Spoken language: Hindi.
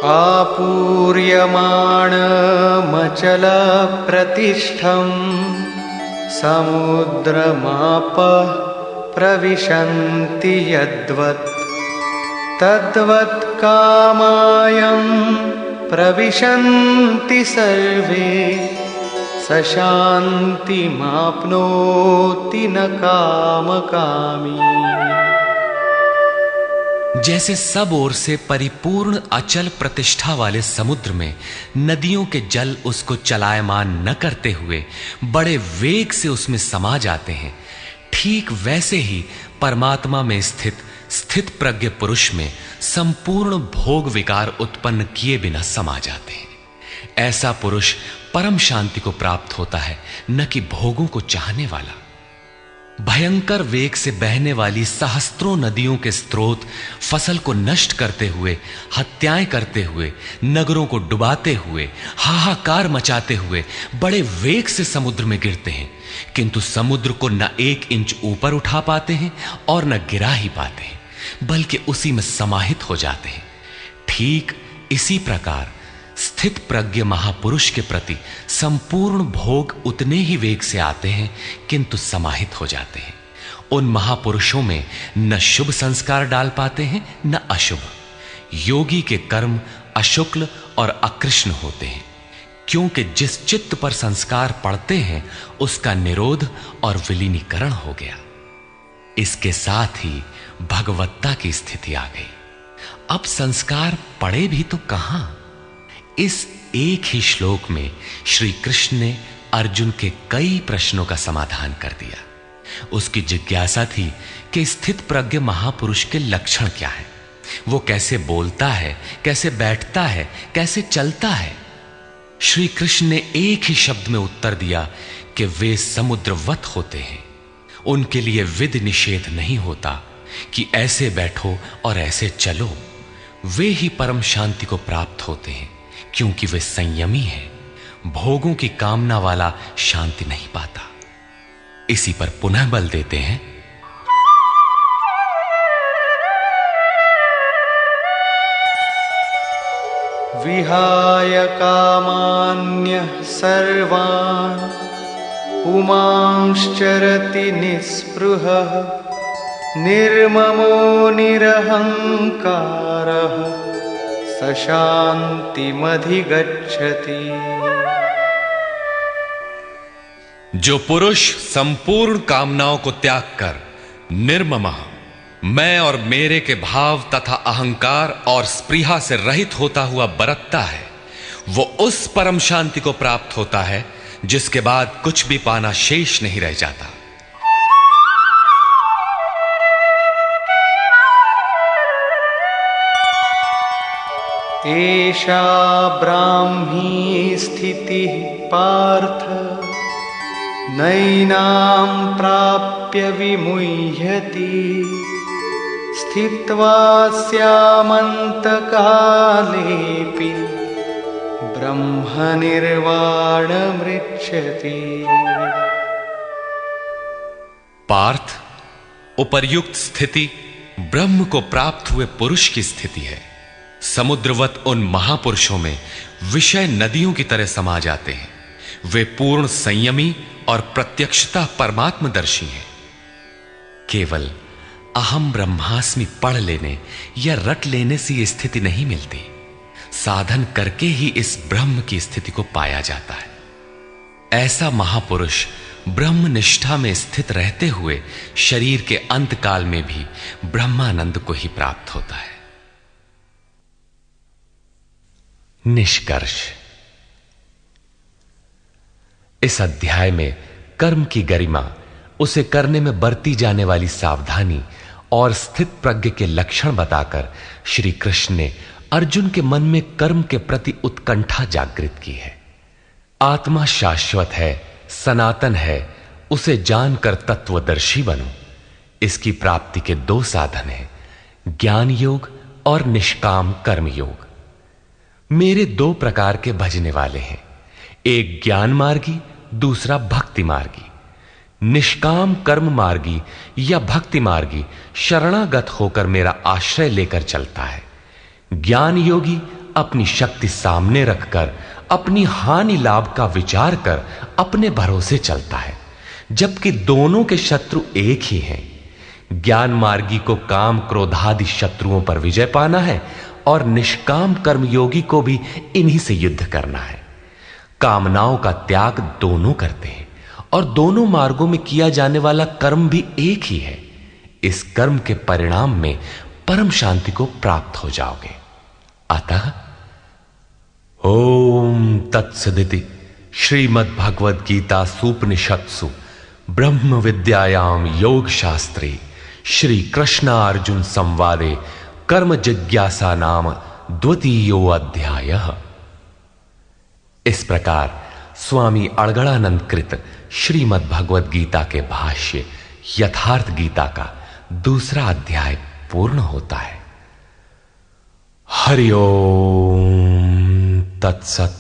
आपूर्यमाणमचलप्रतिष्ठं समुद्रमापः प्रविशन्ति यद्वत् तद्वत् कामायं प्रविशन्ति सर्वे स शान्तिमाप्नोति न कामकामी। जैसे सब ओर से परिपूर्ण अचल प्रतिष्ठा वाले समुद्र में नदियों के जल उसको चलायमान न करते हुए बड़े वेग से उसमें समा जाते हैं, ठीक वैसे ही परमात्मा में स्थित प्रज्ञ पुरुष में संपूर्ण भोग विकार उत्पन्न किए बिना समा जाते हैं। ऐसा पुरुष परम शांति को प्राप्त होता है, न कि भोगों को चाहने वाला। भयंकर वेग से बहने वाली सहस्त्रों नदियों के स्रोत फसल को नष्ट करते हुए, हत्याएं करते हुए, नगरों को डुबाते हुए, हाहाकार मचाते हुए बड़े वेग से समुद्र में गिरते हैं, किंतु समुद्र को न 1 इंच ऊपर उठा पाते हैं और न गिरा ही पाते हैं, बल्कि उसी में समाहित हो जाते हैं। ठीक इसी प्रकार स्थित प्रज्ञ महापुरुष के प्रति संपूर्ण भोग उतने ही वेग से आते हैं, किंतु समाहित हो जाते हैं। उन महापुरुषों में न शुभ संस्कार डाल पाते हैं न अशुभ। योगी के कर्म अशुक्ल और अकृष्ण होते हैं, क्योंकि जिस चित्त पर संस्कार पड़ते हैं उसका निरोध और विलीनीकरण हो गया। इसके साथ ही भगवत्ता की स्थिति आ गई। अब संस्कार पड़े भी तो कहां। इस एक ही श्लोक में श्री कृष्ण ने अर्जुन के कई प्रश्नों का समाधान कर दिया। उसकी जिज्ञासा थी कि स्थित प्रज्ञ महापुरुष के लक्षण क्या है, वो कैसे बोलता है, कैसे बैठता है, कैसे चलता है। श्री कृष्ण ने एक ही शब्द में उत्तर दिया कि वे समुद्रवत होते हैं। उनके लिए विधि निषेध नहीं होता कि ऐसे बैठो और ऐसे चलो। वे ही परम शांति को प्राप्त होते हैं, क्योंकि वे संयमी हैं। भोगों की कामना वाला शांति नहीं पाता। इसी पर पुनः बल देते हैं। विहाय कामान्यः सर्वान् पुमांश्चरति निःस्पृहः निर्ममो निरहंकारः स शान्तिमधिगच्छति। जो पुरुष संपूर्ण कामनाओं को त्याग कर निर्ममः, मैं और मेरे के भाव तथा अहंकार और स्पृहा से रहित होता हुआ बरतता है, वो उस परम शांति को प्राप्त होता है जिसके बाद कुछ भी पाना शेष नहीं रह जाता। एषा ब्राह्मी स्थितिः पार्थ नैनां प्राप्य विमुह्यति स्थित्वा स्यामन्तकालेऽपि ब्रह्मनिर्वाणमृच्छति। पार्थ, उपर्युक्त स्थिति ब्रह्म को प्राप्त हुए पुरुष की स्थिति है। समुद्रवत उन महापुरुषों में विषय नदियों की तरह समा जाते हैं। वे पूर्ण संयमी और प्रत्यक्षता परमात्मदर्शी हैं। केवल अहम ब्रह्मास्मि पढ़ लेने या रट लेने से यह स्थिति नहीं मिलती। साधन करके ही इस ब्रह्म की स्थिति को पाया जाता है। ऐसा महापुरुष ब्रह्म निष्ठा में स्थित रहते हुए शरीर के अंत काल में भी ब्रह्मानंद को ही प्राप्त होता है। निष्कर्ष। इस अध्याय में कर्म की गरिमा, उसे करने में बरती जाने वाली सावधानी और स्थित प्रज्ञ के लक्षण बताकर श्री कृष्ण ने अर्जुन के मन में कर्म के प्रति उत्कंठा जागृत की है। आत्मा शाश्वत है, सनातन है, उसे जानकर तत्वदर्शी बनो। इसकी प्राप्ति के 2 साधन हैं, ज्ञान योग और निष्काम कर्म योग। मेरे 2 प्रकार के भजने वाले हैं, एक ज्ञान मार्गी, दूसरा भक्ति मार्गी। निष्काम कर्म मार्गी या भक्ति मार्गी शरणागत होकर मेरा आश्रय लेकर चलता है। ज्ञान योगी अपनी शक्ति सामने रखकर अपनी हानि लाभ का विचार कर अपने भरोसे चलता है, जबकि दोनों के शत्रु एक ही हैं। ज्ञान मार्गी को काम क्रोधादि शत्रुओं पर विजय पाना है और निष्काम कर्मयोगी को भी इन्हीं से युद्ध करना है। कामनाओं का त्याग दोनों करते हैं और दोनों मार्गों में किया जाने वाला कर्म भी एक ही है। इस कर्म के परिणाम में परम शांति को प्राप्त हो जाओगे। अतः ओम तत्सदिति श्रीमद् भगवद गीता सूपनिषत्सु ब्रह्म विद्यायाम योग शास्त्रे श्री कृष्णार्जुन संवादे कर्म जिज्ञासा नाम द्वितीयो अध्यायः। इस प्रकार स्वामी अड़गड़ानंद कृत श्रीमद् भगवद गीता के भाष्य यथार्थ गीता का दूसरा अध्याय पूर्ण होता है। हरि ओम तत्सत।